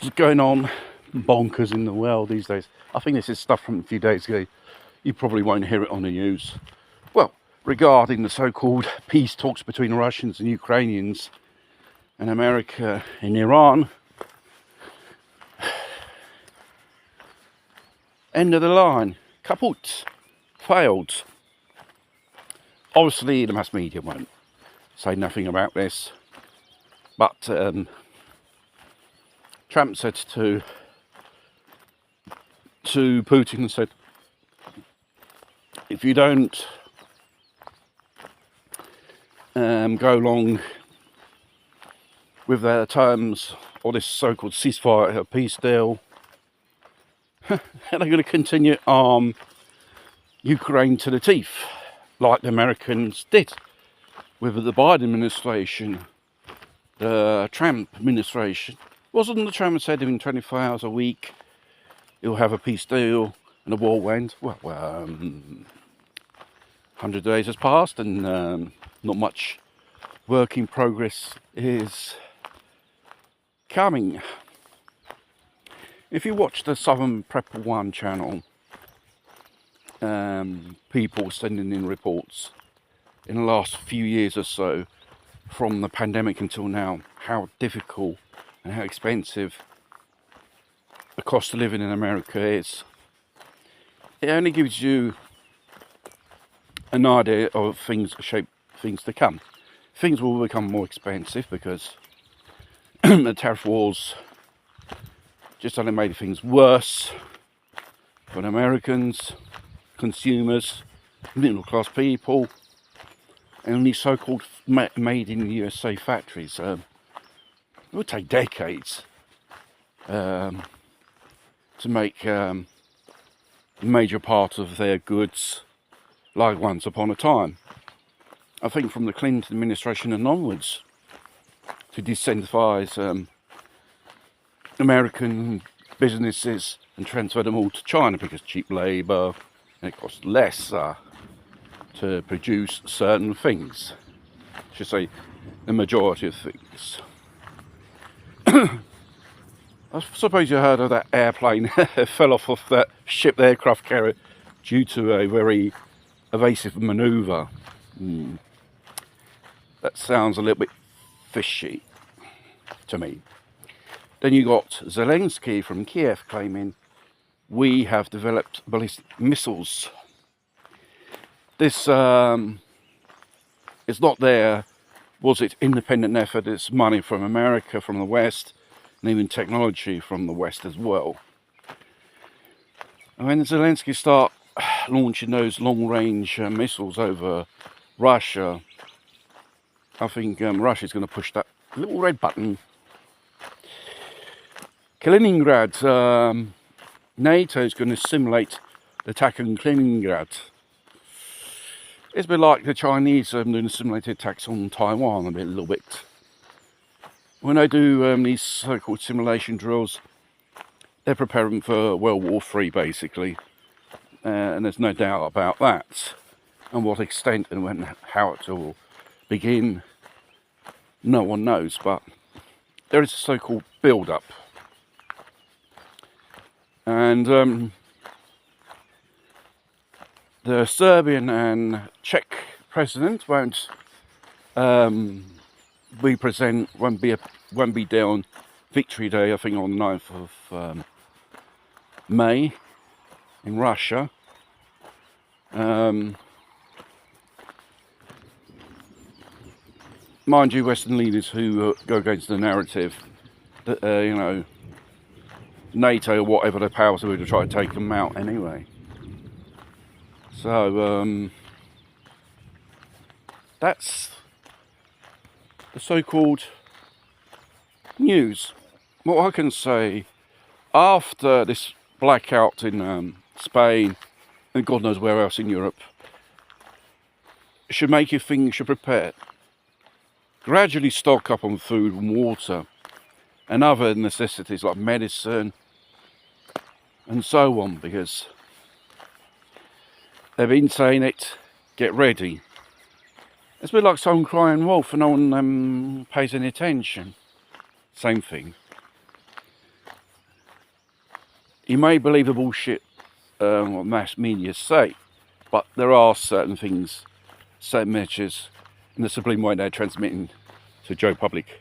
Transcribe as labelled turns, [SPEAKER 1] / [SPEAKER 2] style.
[SPEAKER 1] what's going on bonkers in the world these days. I think this is stuff from a few days ago. You probably won't hear it on the news. Well, regarding the so-called peace talks between Russians and Ukrainians and America and Iran, end of the line, kaput, failed. Obviously the mass media won't say nothing about this, but Trump said to Putin and said, if you don't go along with their terms or this so-called ceasefire peace deal, they're going to continue to arm Ukraine to the teeth, like the Americans did with the Biden administration, the Trump administration. Wasn't the Trump said in 24 hours a week you'll have a peace deal and the war will end? Well, 100 days has passed and not much work in progress is coming. If you watch the Southern Prep 1 channel, people sending in reports in the last few years or so, from the pandemic until now, how difficult and how expensive the cost of living in America is. It only gives you an idea of things to come. Things will become more expensive because the tariff wars just only made things worse for Americans, consumers, middle class people, and these so-called made in the USA factories. It would take decades to make a major part of their goods like once upon a time. I think from the Clinton administration and onwards, to disincentivize American businesses and transfer them all to China because cheap labour and it costs less to produce certain things. I should say the majority of things. I suppose you heard of that airplane fell off of that ship, the aircraft carrier, due to a very evasive manoeuvre. That sounds a little bit fishy to me. Then you got Zelensky from Kiev claiming we have developed ballistic missiles. This is not there, was it, independent effort? It's money from America, from the West, and even technology from the West as well. And when Zelensky start launching those long-range missiles over Russia, I think Russia's going to push that little red button. Kaliningrad, NATO is going to simulate the attack on Kaliningrad. It's a bit like the Chinese doing simulated attacks on Taiwan a little bit. When they do these so-called simulation drills, they're preparing for World War III basically, and there's no doubt about that. And what extent and when, how it will begin, no one knows, but there is a so-called build-up. And the Serbian and Czech president won't be there on Victory Day, I think on the 9th of May in Russia. Mind you, Western leaders who go against the narrative that, NATO or whatever the powers are to try to take them out anyway. So, that's the so-called news. What I can say, after this blackout in Spain and God knows where else in Europe, it should make you think you should prepare. Gradually stock up on food and water and other necessities like medicine and so on, because they've been saying it, get ready. It's a bit like someone crying wolf and no one pays any attention. Same thing. You may believe the bullshit what mass media say, but there are certain things, certain messages in the sublime way they're transmitting to Joe Public.